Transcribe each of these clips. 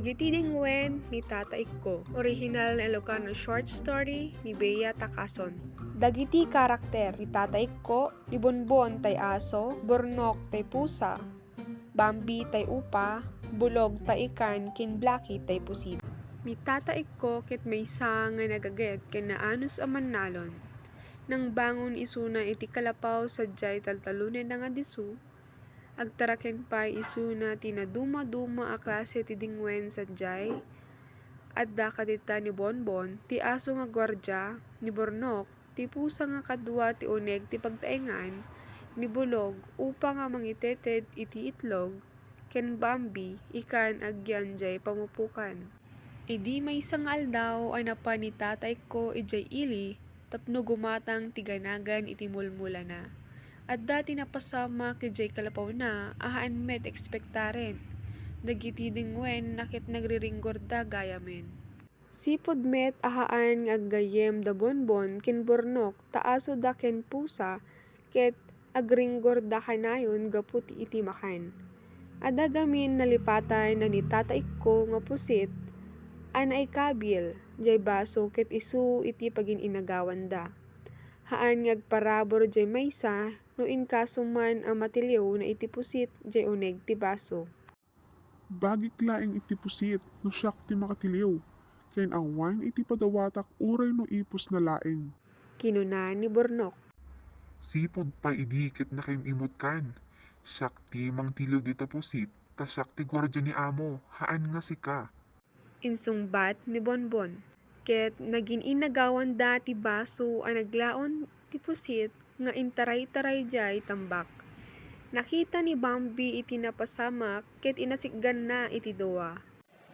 Dagiti dingwen ni Tata Ikko. Original na Ilocano short story ni Bea Takason. Dagiti karakter ni Tata Ikko, ni Bonbon tay aso, Bornok tay pusa, Bambi tay upa, Bulog tay ikan, kin Blacky tay pusit. Ni Tata Ikko ket maysa nga nagaget ken naanos a mannalon. Nang bangon isuna iti kalapaw sadyay taltalunen na nga disu, agtaraken pay isuna tinaduma-duma a klase ti dingwen sadyay, adda kadita ni Bonbon ti aso nga gwardya, ni Bornok ti pusa nga kadwa ti uneg ti pagtaengan, ni Bulog upang nga mangiteted iti itlog, ken Bambi ikan agyan jay pamupukan. Idi maysa nga aldaw ay napan ni Tata Ikko ijay ili tapno gumatang ti ganagan iti mulmula na. Adda tinapasama ijay kalapaw na ahaan met ekspektaren. Dagiti dingwen nakit nagriringgorda gayamen. Sipod met ahaan nga aggayem da Bonbon ken Bornok taaso da ken pusa ket agringgorda kanayon gapu iti makan. Adda gamin nalipatan na ni Tata Ikko nga pusit anay kabil jay baso ket isu iti pagin-inagawan da. Haan nga agparabor jay maysa no inkaso man a matiliw na iti pusit jay uneg ti baso. Bagik laeng iti pusit no siak ti makatiliw. Ken awan iti padawatak uray no ipos na laeng. Kinuna ni Bornok. Sipod pa idi ket nakimimot kan. Siak ti mangtiliw dita pusit, ta siak ti gwardya ni amo, haan nga sika. Insungbat ni Bonbon. Ket naging inagawan da ti baso a naglaon ti pusit nga intaray-taray jay tambak. Nakita ni Bambi iti napasamak ket inasikgan na iti duwa.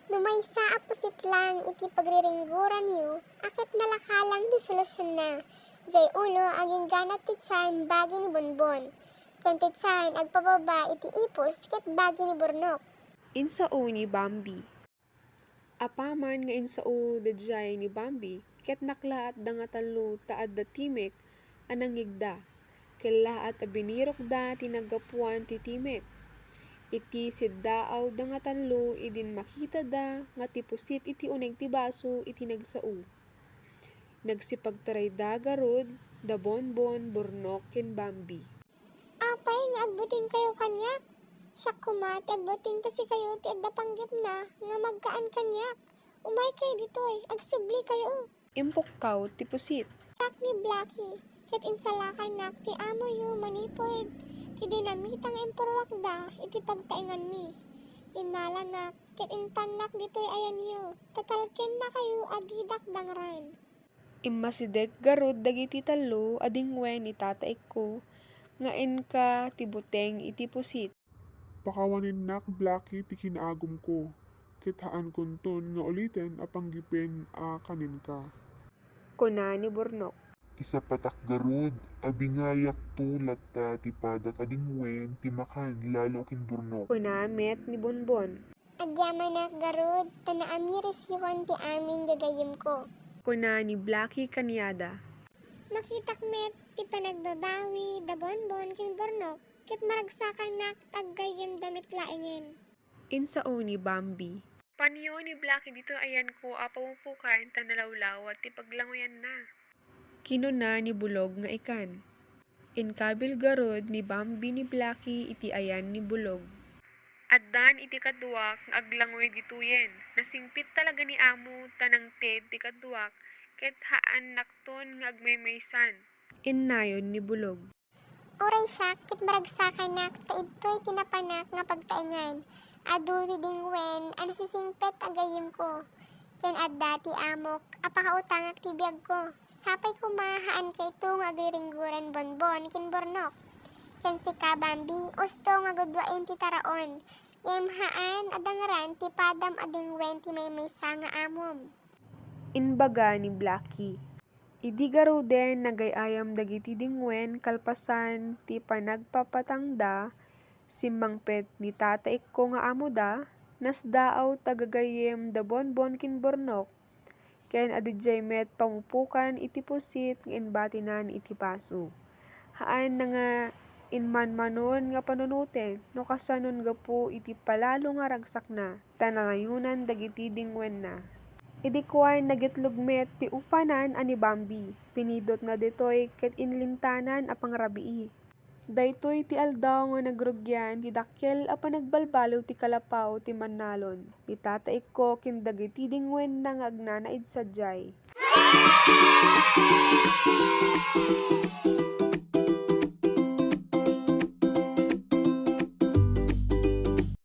Numaysa a pusit lang iti pagriringguran yu, akit nalakalang di solusyon na. Jay ulo aging ganat ti tiyan bagi ni Bonbon. Ken ti tiyan agpababa iti ipos ket bagi ni Bornok. Insao ni Bambi. Apaman nga insao dayjay ni Bambi ket naklaat da nga tallo taad da timek anang ngigda. Kelaat a binirok da tinagapuan ti timek. Iti siddaaw da nga tallo idin makita da nga ti pusit iti uneg ti baso iti nagsao. Nagsipagtaray da garud da Bonbon, Bornok ken Bambi. Apay nga agbuting kayo kanyak. Siak kuma ti agbuting kasi kayo ti adda panggip na nga magkaan kanyak. Umay kayo ditoy, agsubli kayo. Impukkaw ti pusit. Siak ni Blacky, ket insalakan nak ti amo yu manipod. Ti dinamita nga impurwak da iti pagtaingan mi. Inala nak, ket inpanak ditoy ayan yu. Tatalken na kayo adidak dangran. Immasidek garud dagiti tallo a dingwen ni Tata Ikko nga inka ti buteng iti pusit. Pakawanin nak Blacky ti kinaagom ko. Ket haan kunton nga uliten a panggipin a kanin ka. Kuna ni Bornok. Isa patak garud, abingayak tulat ta ti padak adingwen ti makan lalo kin Bornok. Kuna met ni Bonbon. Agyaman nak garud, tanaamiris yuan ti amin gagayim ko. Kuna ni Blacky kanyada. Makitak met ti panagbabawi da Bonbon kin Bornok, ket maragsakan nak taggayim damit laengen. Insao ni Bambi. Panyo ni Blacky dito ayan ko apamupukan tanalawlaw at ti paglangoyan na. Kinuna ni Bulog nga ikan. Inkabil garod ni Bambi ni Blacky iti ayan ni Bulog. Addan iti kaduak nga aglangoy dituyen. Nasingpit talaga ni amo tanang ted ti kaduak ket haan nakton nga agmaymaysan. Innayon ni Bulog. Uray siya, kit maragsakan nak taidtoy tinapanak nga pagtaingan. Adu ti dingwen, anasisingpet agayim ko. Ken adda ti amok, apakautangak ti biyag ko. Sapay kumahaan kay ito nga agriringguran Bonbon kin Bornok. Ken si ka Bambi, usto nga gudwain ti taraon. Yemhaan adangaran ti padam adingwen ti maymaysa nga amom. Inbaga ni Blacky. Idi garuden nagayayam dagiti dingwen kalpasan ti panagpapatangda simmangpet ni Tata Ikko nga amo da nasdaaw tagagayem da Bonbon kin Bornok ken adijay met pamupukan iti pusit nga inbatinan iti paso. Haan na nga Inman manon nga panunuten, no kasanon ga po iti palalo nga ragsak na, tananayunan dagiti dingwen na. Idikwan nagitlugmet ti upanan ani Bambi, pinidot na ditoy ket inlintanan a pangrabii. Daytoy ti aldaw nga nagrugyan ti dakkel a panagbalbaliw ti kalapaw ti mannalon. Ti tataik ko ken dagiti dingwen na nga agnanaid sadyay.